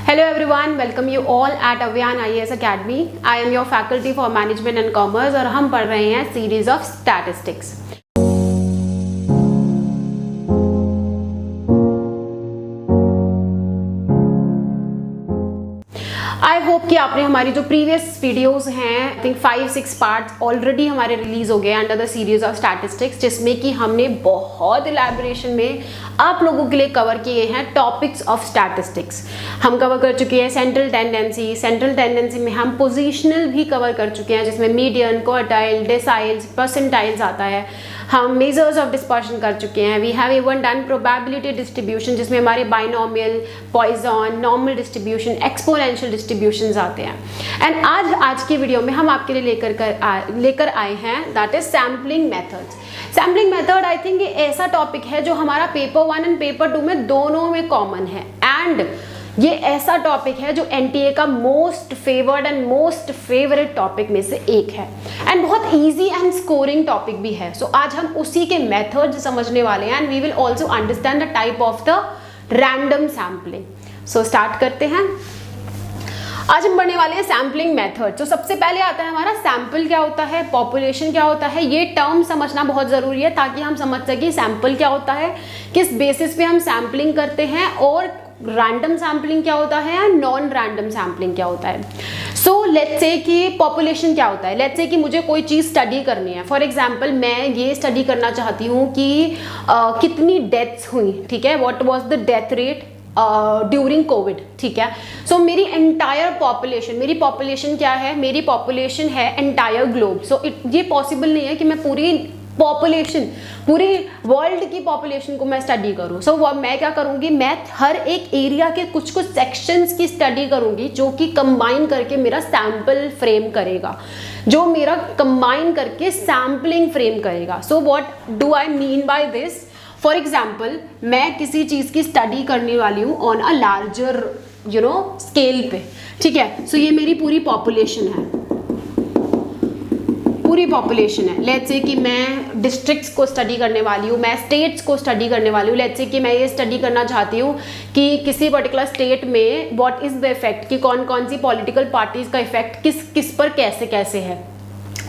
Hello everyone, welcome you all at Avyan IAS Academy. I am your faculty for Management and Commerce और हम पढ़ रहे हैं series of statistics. I hope कि आपने हमारी जो प्रीवियस वीडियोस हैं, आई थिंक 5-6 पार्ट्स ऑलरेडी हमारे रिलीज हो गए under the series of statistics, जिसमें कि हमने बहुत इलैबोरेशन में आप लोगों के लिए कवर किए हैं टॉपिक्स ऑफ स्टैटिस्टिक्स। हम कवर कर चुके हैं सेंट्रल टेंडेंसी में हम पोजिशनल भी कवर कर चुके हैं, जिसमें मीडियन, क्वार्टाइल, डेसाइल्स, परसेंटाइल्स आता है। हम मेजर्स ऑफ डिस्पर्शन कर चुके हैं। We have even done probability distribution, जिसमें हमारे binomial, Poisson, normal distribution, exponential distributions आते हैं। एंड आज की वीडियो में हम आपके लिए लेकर आए हैं that is sampling methods. Sampling method I think ये ऐसा टॉपिक है जो हमारा पेपर 1 एंड पेपर 2 में दोनों में कॉमन है, एंड ये ऐसा टॉपिक है जो एनटीए का most favoured and most favourite topic में से एक है, एंड बहुत इजी एंड स्कोरिंग टॉपिक भी है। सो आज हम उसी के मेथड्स समझने वाले हैं, and we will also understand the type of the random sampling. So start करते हैं। आज हम पढ़ने वाले हैं सैम्पलिंग मेथड। तो सबसे पहले आता है हमारा सैंपल क्या होता है, पॉपुलेशन क्या होता है। ये टर्म समझना बहुत ज़रूरी है ताकि हम समझ सकें सैंपल क्या होता है, किस बेसिस पे हम सैम्पलिंग करते हैं, और रैंडम सैम्पलिंग क्या होता है या नॉन रैंडम सैम्पलिंग क्या होता है। सो लेट्स से कि पॉपुलेशन क्या होता है। लेट्स से कि मुझे कोई चीज़ स्टडी करनी है। फॉर एग्जांपल मैं ये स्टडी करना चाहती हूँ कि कितनी डेथ्स हुई, ठीक है, what was the death rate during Covid, ठीक है। सो मेरी एंटायर पॉपुलेशन, मेरी पॉपुलेशन क्या है, मेरी पॉपुलेशन है एंटायर ग्लोब। सो ये पॉसिबल नहीं है कि मैं पूरी पॉपुलेशन, पूरी वर्ल्ड की पॉपुलेशन को मैं स्टडी करूँ। सो मैं क्या करूँगी, मैं हर एक एरिया के कुछ सेक्शंस की स्टडी करूँगी, जो कि कंबाइन करके मेरा सैम्पल फ्रेम करेगा, जो मेरा कंबाइन करके सैम्पलिंग फ्रेम करेगा। So what do I mean by this. For example मैं किसी चीज़ की स्टडी करने वाली हूँ ऑन अ लार्जर स्केल पे, ठीक है। सो ये मेरी पूरी पॉपुलेशन है, लेट्स से कि मैं डिस्ट्रिक्ट्स को स्टडी करने वाली हूँ, मैं स्टेट्स को स्टडी करने वाली हूँ। लेट्स से कि मैं ये स्टडी करना चाहती हूँ कि किसी पर्टिकुलर स्टेट में व्हाट इज़ द इफेक्ट, कि कौन कौन सी पॉलिटिकल पार्टीज का इफेक्ट किस पर कैसे है,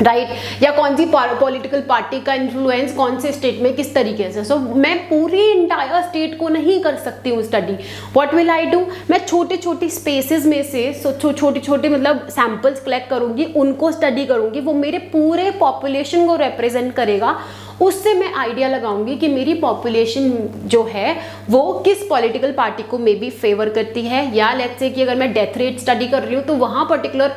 राइट, या कौन सी पॉलिटिकल पार्टी का इन्फ्लुएंस कौन से स्टेट में किस तरीके से। सो मैं पूरी इंटायर स्टेट को नहीं कर सकती हूँ study. What will I do, मैं छोटे स्पेसेस में से छोटे मतलब सैंपल्स कलेक्ट करूँगी, उनको स्टडी करूँगी, वो मेरे पूरे पॉपुलेशन को रिप्रेजेंट करेगा। उससे मैं आइडिया लगाऊंगी कि मेरी पॉपुलेशन जो है वो किस पॉलिटिकल पार्टी को मे बी फेवर करती है, या लेट्स से कि अगर मैं डेथ रेट स्टडी कर रही हूँ तो वहाँ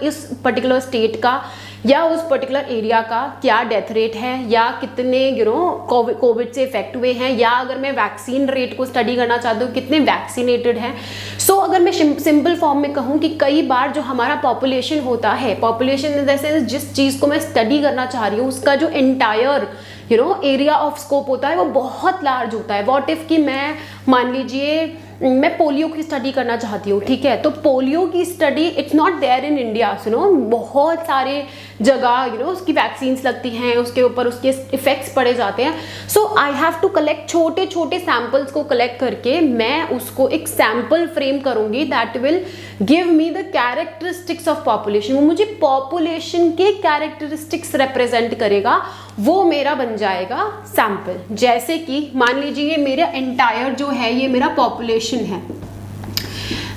इस पर्टिकुलर स्टेट का या उस पर्टिकुलर एरिया का क्या डेथ रेट है, या कितने कोविड से इफेक्ट हुए हैं, या अगर मैं वैक्सीन रेट को स्टडी करना चाहती हूँ कितने वैक्सीनेटेड हैं। सो अगर मैं सिंपल फॉर्म में कहूँ कि कई बार जो हमारा पॉपुलेशन होता है, पॉपुलेशन इन द सेंस जिस चीज़ को मैं स्टडी करना चाह रही हूँ उसका जो एंटायर एरिया ऑफ स्कोप होता है वो बहुत लार्ज होता है। व्हाट इफ कि मैं मान लीजिए मैं पोलियो की स्टडी करना चाहती हूँ, ठीक है, तो पोलियो की study it's not there in India, बहुत सारे जगह उसकी वैक्सीन्स लगती हैं, उसके ऊपर उसके इफेक्ट्स पड़े जाते हैं। सो आई हैव टू कलेक्ट छोटे सैंपल्स को कलेक्ट करके मैं उसको एक सैंपल फ्रेम करूंगी that will give me the characteristics of population. वो मुझे पॉपुलेशन के कैरेक्टरिस्टिक्स रिप्रेजेंट करेगा, वो मेरा बन जाएगा सैंपल। जैसे कि मान लीजिए मेरा एंटायर जो है ये मेरा पॉपुलेशन है।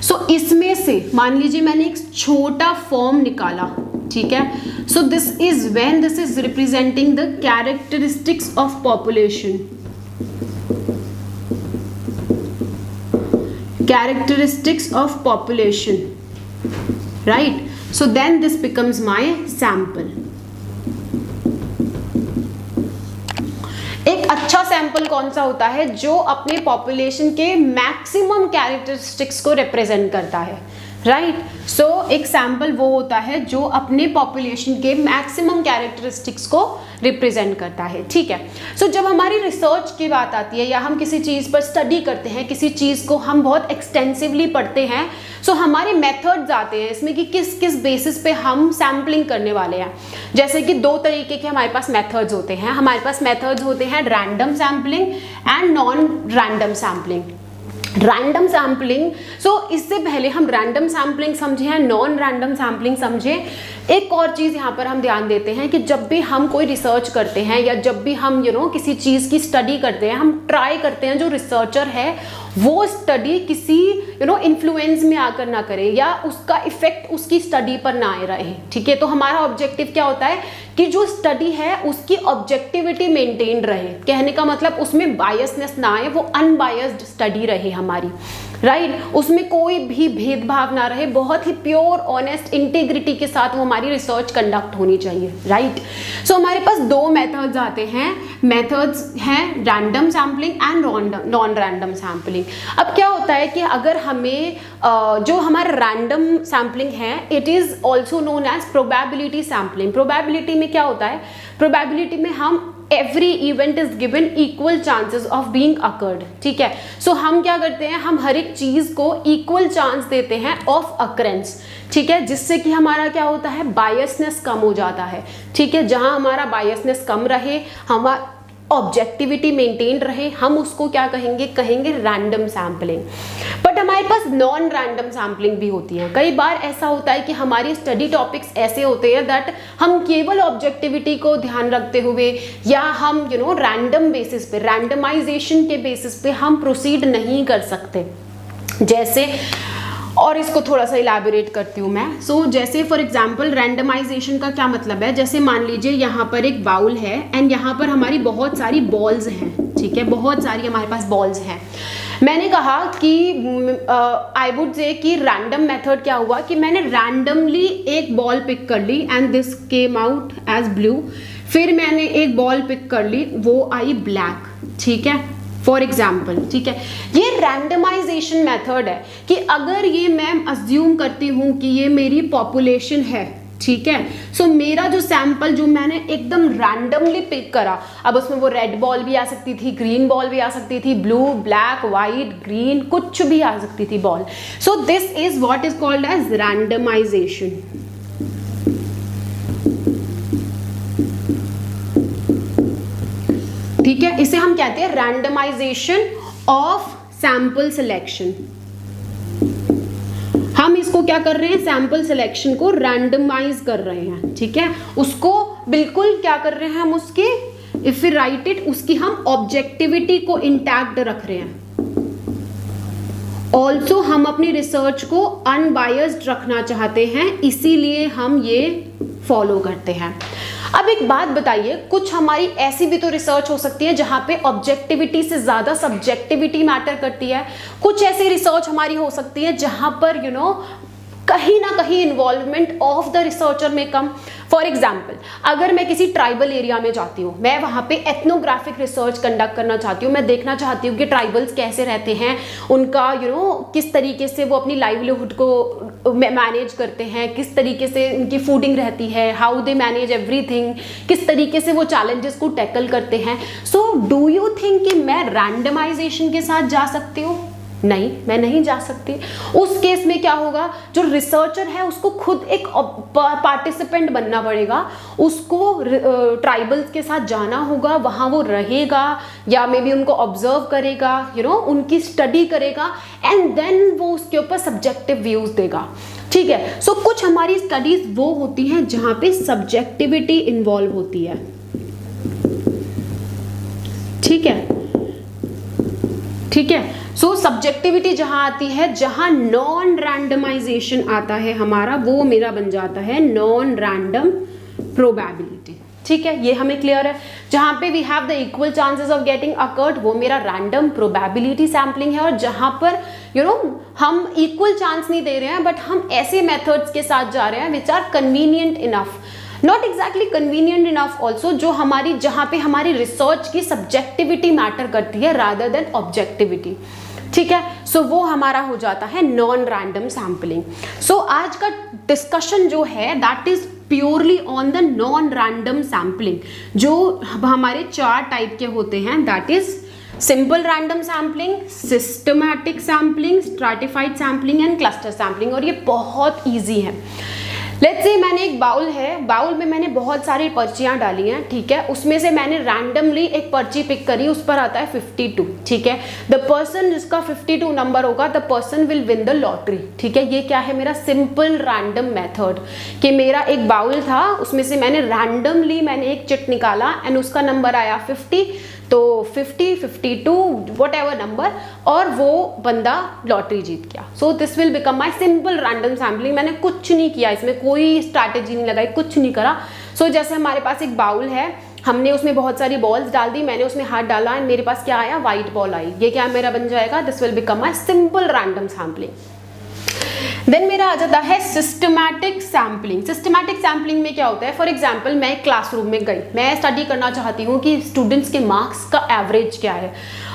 सो इसमें से मान लीजिए मैंने एक छोटा फॉर्म निकाला, ठीक है। सो this is when this is representing the characteristics of population, characteristics of population, right? So then this becomes my sample. एक अच्छा सैंपल कौन सा होता है, जो अपने पॉपुलेशन के मैक्सिमम कैरेक्टरिस्टिक्स को रिप्रेजेंट करता है, राइट। सो एक सैंपल वो होता है जो अपने पॉपुलेशन के मैक्सिमम कैरेक्टरिस्टिक्स को रिप्रेजेंट करता है, ठीक है। सो जब हमारी रिसर्च की बात आती है या हम किसी चीज़ पर स्टडी करते हैं, किसी चीज़ को हम बहुत एक्सटेंसिवली पढ़ते हैं, सो हमारे मेथड्स आते हैं इसमें कि किस बेसिस पे हम सैम्पलिंग करने वाले हैं। जैसे कि दो तरीके के हमारे पास मेथड्स होते हैं। हमारे पास मेथड्स होते हैं random sampling and non random sampling. Random sampling, so इससे पहले हम रैंडम सैम्पलिंग समझे हैं, नॉन रैंडम सैम्पलिंग समझे। एक और चीज़ यहाँ पर हम ध्यान देते हैं कि जब भी हम कोई रिसर्च करते हैं या जब भी हम किसी चीज़ की स्टडी करते हैं, हम ट्राई करते हैं जो रिसर्चर है वो स्टडी किसी इन्फ्लुएंस में आकर ना करे या उसका इफेक्ट उसकी स्टडी पर ना आए रहे। ठीक है, तो हमारा ऑब्जेक्टिव क्या होता है कि जो स्टडी है उसकी ऑब्जेक्टिविटी मेंटेन रहे। कहने का मतलब उसमें बायसनेस ना आए, वो अनबायस्ड स्टडी रहे हमारी, राइट, उसमें कोई भी भेदभाव ना रहे, बहुत ही प्योर ऑनेस्ट इंटीग्रिटी के साथ वो हमारी रिसर्च कंडक्ट होनी चाहिए, राइट। सो हमारे पास दो मेथड्स आते हैं, मेथड्स हैं random sampling and non random sampling. अब क्या होता है कि अगर हमें जो हमारा रैंडम सैम्पलिंग है, it is also known as probability sampling. Probability में क्या होता है, प्रोबेबिलिटी में हम every event is given equal chances of being occurred. ठीक है, सो हम क्या करते हैं, हम हर एक चीज को इक्वल चांस देते हैं ऑफ अकरेंस। ठीक है, जिससे कि हमारा क्या होता है, बायसनेस कम हो जाता है। ठीक है, जहां हमारा बायसनेस कम रहे, हमारा ऑब्जेक्टिविटी मेंटेन रहे, हम उसको क्या कहेंगे रैंडम सैम्पलिंग। बट हमारे पास नॉन रैंडम सैम्पलिंग भी होती है। कई बार ऐसा होता है कि हमारी स्टडी टॉपिक्स ऐसे होते हैं दैट हम केवल ऑब्जेक्टिविटी को ध्यान रखते हुए या हम रैंडम बेसिस पे, रैंडमाइजेशन के बेसिस पे हम प्रोसीड नहीं कर सकते। जैसे, और इसको थोड़ा सा इलैबोरेट करती हूँ मैं। सो जैसे फॉर एग्जांपल रैंडमाइजेशन का क्या मतलब है, जैसे मान लीजिए यहाँ पर एक बाउल है एंड यहाँ पर हमारी बहुत सारी बॉल्स हैं। ठीक है, बहुत सारी हमारे पास बॉल्स हैं। मैंने कहा कि आई वुड से कि रैंडम मेथड क्या हुआ कि मैंने रैंडमली एक बॉल पिक कर ली and this came out as blue. फिर मैंने एक बॉल पिक कर ली, वो आई ब्लैक। ठीक है, फॉर एग्जाम्पल। ठीक है, ये रैंडमाइजेशन मेथड है कि अगर ये मैं अज्यूम करती हूँ कि ये मेरी पॉपुलेशन है, ठीक है, सो मेरा जो सैंपल जो मैंने एकदम रैंडमली पिक करा, अब उसमें वो रेड बॉल भी आ सकती थी, ग्रीन बॉल भी आ सकती थी, ब्लू, ब्लैक, वाइट, ग्रीन, कुछ भी आ सकती थी ball. So this is what is called as randomization. ठीक है, इसे हम कहते हैं रैंडमाइजेशन ऑफ सैंपल सिलेक्शन। हम इसको क्या कर रहे हैं, सैंपल सिलेक्शन को रैंडमाइज कर रहे हैं। ठीक है, उसको बिल्कुल क्या कर रहे हैं हम, उसके इफ यू राइट इट, उसकी हम ऑब्जेक्टिविटी को इंटैक्ट रख रहे हैं। ऑल्सो हम अपनी रिसर्च को अनबायस्ड रखना चाहते हैं, इसीलिए हम ये फॉलो करते हैं। अब एक बात बताइए, कुछ हमारी ऐसी भी तो रिसर्च हो सकती है जहां पे ऑब्जेक्टिविटी से ज्यादा सब्जेक्टिविटी मैटर करती है। कुछ ऐसी रिसर्च हमारी हो सकती है जहां पर कहीं ना कहीं इन्वॉल्वमेंट ऑफ द रिसर्चर में कम। फॉर एग्जाम्पल, अगर मैं किसी ट्राइबल एरिया में जाती हूँ, मैं वहाँ पे एथनोग्राफिक रिसर्च कंडक्ट करना चाहती हूँ, मैं देखना चाहती हूँ कि ट्राइबल्स कैसे रहते हैं, उनका किस तरीके से वो अपनी लाइवलीहुड को मैनेज करते हैं, किस तरीके से उनकी फूडिंग रहती है, हाउ दे मैनेज एवरीथिंग, किस तरीके से वो चैलेंजेस को टैकल करते हैं। सो डू यू थिंक कि मैं रैंडमाइजेशन के साथ जा सकती हूँ? नहीं, मैं नहीं जा सकती। उस केस में क्या होगा, जो रिसर्चर है उसको खुद एक पार्टिसिपेंट बनना पड़ेगा, उसको ट्राइबल्स के साथ जाना होगा, वहाँ वो रहेगा या मे बी उनको ऑब्जर्व करेगा, उनकी स्टडी करेगा एंड देन वो उसके ऊपर सब्जेक्टिव व्यूज देगा। ठीक है, सो कुछ हमारी स्टडीज वो होती हैं जहाँ पे सब्जेक्टिविटी इन्वॉल्व होती है। ठीक है, ठीक है, सो सब्जेक्टिविटी जहां आती है, जहां नॉन रैंडमाइजेशन आता है हमारा, वो मेरा बन जाता है नॉन रैंडम प्रोबेबिलिटी। ठीक है, ये हमें क्लियर है। जहां पे we have the equal chances of getting occurred, वो मेरा रैंडम प्रोबेबिलिटी सैम्पलिंग है। और जहां पर हम इक्वल चांस नहीं दे रहे हैं, बट हम ऐसे मेथड्स के साथ जा रहे हैं which are convenient enough, not exactly convenient enough also, जो हमारी जहां पे हमारी रिसर्च की सब्जेक्टिविटी मैटर करती है रादर देन ऑब्जेक्टिविटी। ठीक है, सो वो हमारा हो जाता है नॉन रैंडम सैम्पलिंग। सो आज का डिस्कशन जो है that is purely on the non random sampling, जो हमारे 4 टाइप के होते हैं, that is simple random sampling, systematic sampling, stratified sampling and cluster sampling. और ये बहुत ईजी है। लेट्स से मैंने एक बाउल है, बाउल में मैंने बहुत सारी पर्चियां डाली हैं, ठीक है, उसमें से मैंने रैंडमली एक पर्ची पिक करी, उस पर आता है 52, ठीक है। द पर्सन जिसका 52 नंबर होगा, the person will win the lottery, ठीक है। ये क्या है, मेरा सिंपल रैंडम मेथड, कि मेरा एक बाउल था, उसमें से मैंने रैंडमली एक चिट निकाला एंड उसका नंबर आया 50, तो 50, 52 वट एवर नंबर, और वो बंदा लॉटरी जीत गया। So this will become my simple random sampling. मैंने कुछ नहीं किया, इसमें कोई स्ट्रैटेजी नहीं लगाई, कुछ नहीं करा। सो जैसे हमारे पास एक बाउल है, हमने उसमें बहुत सारी बॉल्स डाल दी, मैंने उसमें हाथ डाला एंड मेरे पास क्या आया, व्हाइट बॉल आई। ये क्या मेरा बन जाएगा, this will become my simple random sampling. Then मेरा आ जाता है सिस्टमैटिक सैम्पलिंग। सिस्टमैटिक सैम्पलिंग में क्या होता है, फॉर एग्जाम्पल मैं एक क्लासरूम में गई, मैं स्टडी करना चाहती हूँ कि स्टूडेंट्स के मार्क्स का एवरेज क्या है।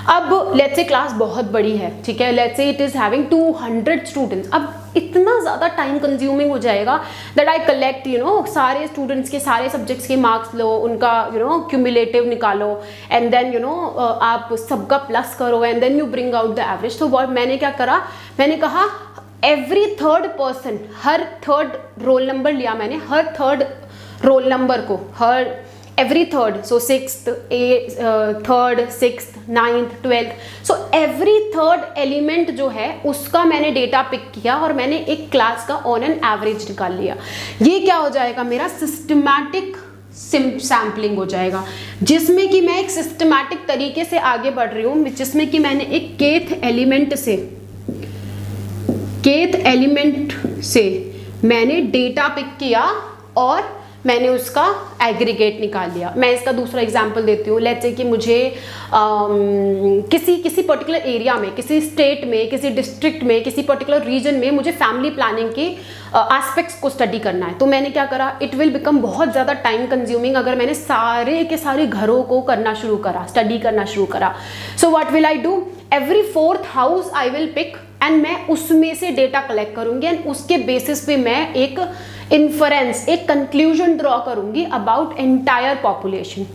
अब लेट्स से क्लास बहुत बड़ी है, ठीक है, let's say it is having 200 students. अब इतना ज़्यादा टाइम कंज्यूमिंग हो जाएगा दैट आई कलेक्ट सारे स्टूडेंट्स के सारे सब्जेक्ट्स के मार्क्स लो, उनका क्यूमुलेटिव निकालो एंड देन आप सबका प्लस करो and then you bring out the average. तो what मैंने क्या करा, मैंने कहा एवरी थर्ड पर्सन, हर थर्ड रोल नंबर लिया मैंने, हर थर्ड रोल नंबर को, हर every third, so 6th, 3rd, 6th, 9th, 12th, so every third element जो है उसका मैंने डेटा पिक किया और मैंने एक क्लास का ऑन एन एवरेज निकाल लिया। ये क्या हो जाएगा, मेरा सिस्टमैटिक सैम्पलिंग हो जाएगा, जिसमें कि मैं एक सिस्टमैटिक तरीके से आगे बढ़ रही हूँ, जिसमें कि मैंने एक केथ एलिमेंट से मैंने डेटा पिक किया और मैंने उसका एग्रीगेट निकाल लिया। मैं इसका दूसरा एग्जांपल देती हूँ। लेट्स से कि मुझे किसी पर्टिकुलर एरिया में, किसी स्टेट में, किसी डिस्ट्रिक्ट में, किसी पर्टिकुलर रीजन में मुझे फैमिली प्लानिंग के एस्पेक्ट्स को स्टडी करना है। तो मैंने क्या करा, इट विल बिकम बहुत ज़्यादा टाइम कंज्यूमिंग अगर मैंने सारे के सारे घरों को करना शुरू करा, स्टडी करना शुरू करा। So what will I do, every 4th house I will pick and मैं उसमें से डेटा कलेक्ट करूंगी एंड उसके बेसिस पे मैं एक इन्फरेंस, एक कंक्लूजन ड्रॉ करूंगी अबाउट एंटायर पॉपुलेशन,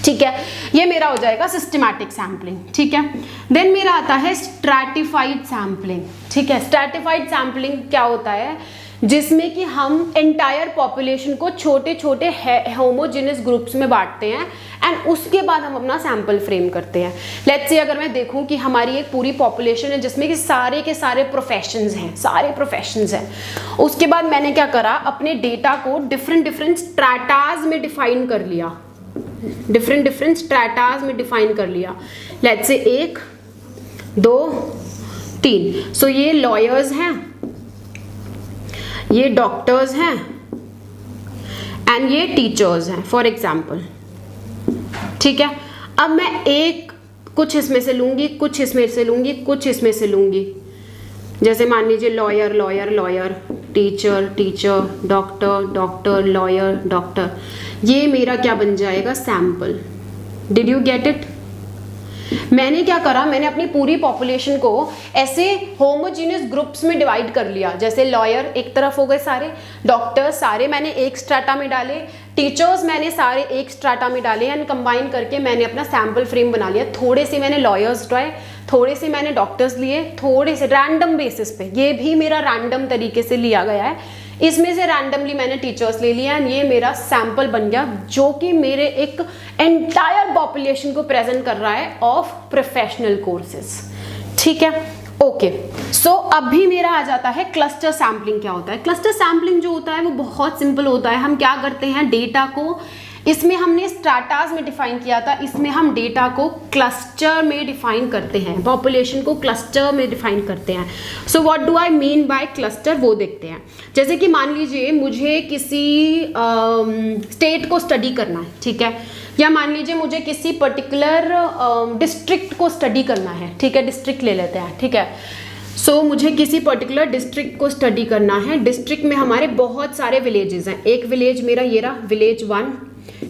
ठीक है। ये मेरा हो जाएगा सिस्टमैटिक सैम्पलिंग, ठीक है। देन मेरा आता है स्ट्रैटिफाइड सैम्पलिंग, ठीक है। स्ट्रैटिफाइड सैम्पलिंग क्या होता है, जिसमें कि हम एंटायर पॉपुलेशन को छोटे छोटे होमोजेनियस ग्रुप्स में बांटते हैं एंड उसके बाद हम अपना सैंपल फ्रेम करते हैं। लेट्स से अगर मैं देखूं कि हमारी एक पूरी पॉपुलेशन है जिसमें कि सारे के सारे प्रोफेशंस हैं, उसके बाद मैंने क्या करा, अपने डेटा को डिफरेंट स्ट्रैटाज में डिफाइन कर लिया, डिफरेंट स्ट्रैटाज में डिफाइन कर लिया। लेट्स से 1, 2, 3, सो ये लॉयर्स हैं, ये डॉक्टर्स हैं एंड ये टीचर्स हैं फॉर एग्जाम्पल, ठीक है। अब मैं एक कुछ इसमें से लूंगी, कुछ इसमें से लूंगी, कुछ इसमें से लूंगी, जैसे मान लीजिए lawyer lawyer lawyer, teacher teacher, doctor doctor, lawyer doctor, ये मेरा क्या बन जाएगा, sample. Did you get it? मैंने क्या करा, मैंने अपनी पूरी पॉपुलेशन को ऐसे होमोजीनियस ग्रुप्स में डिवाइड कर लिया, जैसे लॉयर एक तरफ हो गए सारे, डॉक्टर्स सारे मैंने एक स्ट्राटा में डाले, टीचर्स मैंने सारे एक स्ट्राटा में डाले एंड कंबाइन करके मैंने अपना सैम्पल फ्रेम बना लिया। थोड़े से मैंने लॉयर्स ड्राए, थोड़े से मैंने डॉक्टर्स लिए, थोड़े से रैंडम बेसिस पे, ये भी मेरा रैंडम तरीके से लिया गया है, इसमें से रैंडमली मैंने टीचर्स ले लिया एंड ये मेरा सैंपल बन गया जो कि मेरे एक एंटायर पॉपुलेशन को प्रेजेंट कर रहा है ऑफ प्रोफेशनल कोर्सेज, ठीक है। ओके, सो अभी मेरा आ जाता है क्लस्टर सैम्पलिंग। क्या होता है क्लस्टर सैम्पलिंग? जो होता है वो बहुत सिंपल होता है। हम क्या करते हैं, डेटा को, इसमें हमने स्ट्रैटाज में डिफाइन किया था, इसमें हम डेटा को क्लस्टर में डिफाइन करते हैं, पॉपुलेशन को क्लस्टर में डिफाइन करते हैं। So what do I mean by cluster, वो देखते हैं। जैसे कि मान लीजिए मुझे किसी स्टेट को स्टडी करना है, ठीक है, या मान लीजिए मुझे किसी पर्टिकुलर डिस्ट्रिक्ट को स्टडी करना है, ठीक है, डिस्ट्रिक्ट ले लेते हैं, ठीक है। सो मुझे किसी पर्टिकुलर डिस्ट्रिक्ट को स्टडी करना है। डिस्ट्रिक्ट में हमारे बहुत सारे विलेजेस हैं, एक विलेज मेरा ये रहा विलेज 1,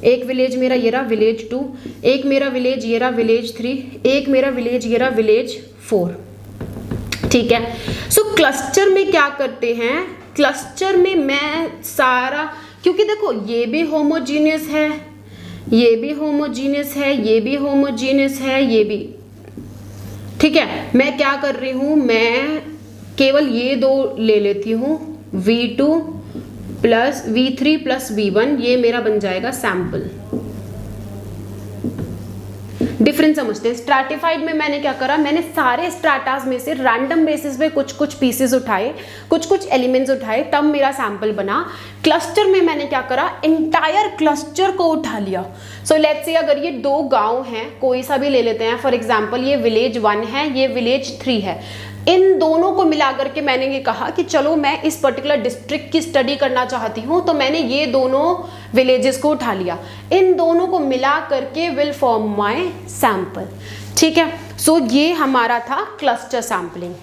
एक विलेज मेरा ये रहा विलेज 2, एक मेरा विलेज ये रहा विलेज 3, एक मेरा विलेज ये रहा विलेज 4, ठीक है। सो क्लस्टर में क्या करते हैं, क्लस्टर में मैं सारा, क्योंकि देखो ये भी होमोजीनियस है, ये भी होमोजीनियस है, ये भी होमोजीनियस है, ये भी, ठीक है। मैं क्या कर रही हूं, मैं केवल ये दो ले लेती हूं, V2 plus V3 plus V1, ये मेरा बन जाएगा सैंपल। डिफरेंस समझते हैं। स्ट्रैटिफाइड में मैंने क्या करा, मैंने सारे स्ट्रैटास में से रैंडम बेसिस पे कुछ कुछ पीसेस उठाए, कुछ कुछ एलिमेंट्स उठाए, तब मेरा सैंपल बना। क्लस्टर में मैंने क्या करा, इंटायर क्लस्टर को उठा लिया। सो लेट्स से अगर ये 2 गांव हैं, कोई सा भी ले लेते हैं, फॉर एग्जांपल ये विलेज 1 है, ये विलेज 3 है, इन दोनों को मिला करके मैंने ये कहा कि चलो मैं इस पर्टिकुलर डिस्ट्रिक्ट की स्टडी करना चाहती हूँ, तो मैंने ये दोनों विलेजेस को उठा लिया, इन दोनों को मिला करके विल फॉर्म माय सैंपल। ठीक है, सो ये हमारा था क्लस्टर सैम्पलिंग।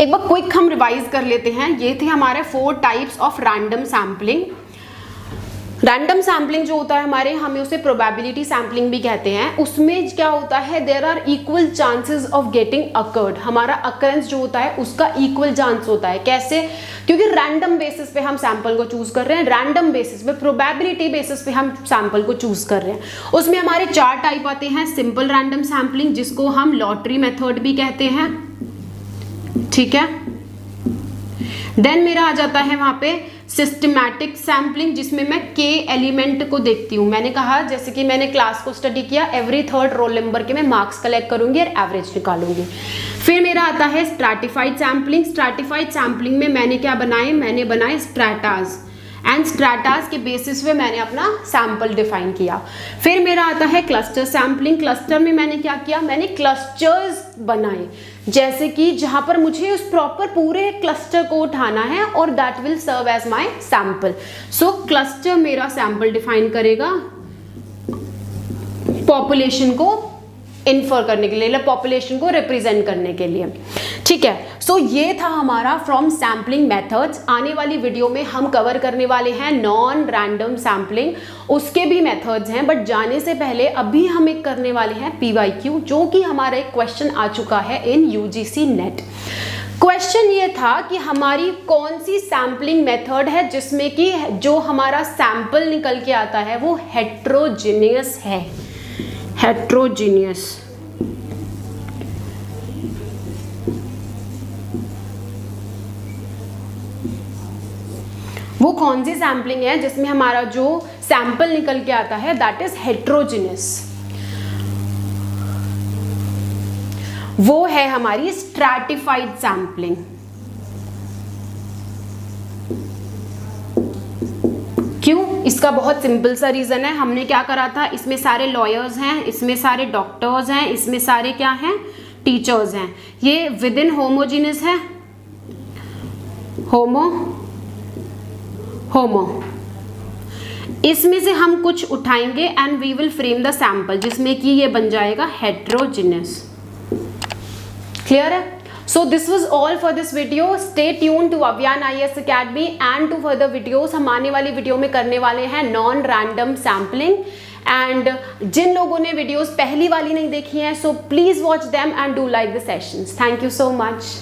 एक बार क्विक हम रिवाइज कर लेते हैं। ये थे हमारे 4 types of random sampling. Random sampling जो होता है हमारे, हमें उसे प्रोबेबिलिटी सैम्पलिंग भी कहते हैं। उसमें क्या होता है, there are equal chances of getting occurred. हमारा अकरेंस जो होता है उसका इक्वल चांस होता है। कैसे? क्योंकि रैंडम बेसिस पे हम सैंपल को चूज कर रहे हैं, रैंडम बेसिस पे, प्रोबेबिलिटी बेसिस पे हम सैंपल को चूज कर रहे हैं। उसमें हमारे 4 टाइप आते हैं। सिंपल रैंडम सैम्पलिंग, जिसको हम लॉटरी मेथड भी कहते हैं। ठीक है, देन मेरा आ जाता है वहां पे सिस्टमैटिक सैम्पलिंग, जिसमें मैं के एलिमेंट को देखती हूँ। मैंने कहा जैसे कि मैंने क्लास को स्टडी किया, एवरी 3rd रोल नंबर के मैं मार्क्स कलेक्ट करूंगी और एवरेज निकालूंगी। फिर मेरा आता है स्ट्रैटिफाइड सैम्पलिंग। स्ट्रैटिफाइड सैम्पलिंग में मैंने क्या बनाए, मैंने बनाए स्ट्रैटास, एंड स्ट्रैटास के बेसिस पे मैंने अपना सैंपल डिफाइन किया। फिर मेरा आता है क्लस्टर सैम्पलिंग। क्लस्टर में मैंने क्या किया, मैंने क्लस्टर्स बनाए, जैसे कि जहां पर मुझे उस प्रॉपर पूरे क्लस्टर को उठाना है और that will serve as my sample. So cluster मेरा सैंपल डिफाइन करेगा पॉपुलेशन को इन्फर करने के लिए, पॉपुलेशन को रिप्रेजेंट करने के लिए। ठीक है, सो ये था हमारा फ्रॉम सैम्पलिंग मेथड्स। आने वाली वीडियो में हम कवर करने वाले हैं नॉन रैंडम सैम्पलिंग, उसके भी मेथड्स हैं, बट जाने से पहले अभी हम एक करने वाले हैं PYQ, जो कि हमारा एक क्वेश्चन आ चुका है इन UGC नेट। क्वेश्चन ये था कि हमारी कौन सी सैम्पलिंग मेथड है जिसमें कि जो हमारा सैंपल निकल के आता है वो हेट्रोजीनियस है। हेट्रोजीनियस, वो कौन सी सैम्पलिंग है जिसमें हमारा जो सैंपल निकल के आता है दैट इज हेट्रोजीनियस। वो है हमारी स्ट्रैटिफाइड सैम्पलिंग। क्यों? इसका बहुत सिंपल सा रीजन है। हमने क्या करा था, इसमें सारे लॉयर्स हैं, इसमें सारे डॉक्टर्स हैं, इसमें सारे क्या हैं, टीचर्स हैं। ये विद इन होमोजीनियस है, होमो इसमें से हम कुछ उठाएंगे and we will frame the sample, जिसमें कि ये बन जाएगा हेट्रोजीनियस। क्लियर है? So this was all for this video. Stay tuned to Avian IAS Academy and to further videos. हम आने वाली वीडियो में करने वाले हैं नॉन रैंडम सैम्पलिंग, एंड जिन लोगों ने वीडियोस पहली वाली नहीं देखी हैं, so please watch them and do like the sessions. Thank you so much.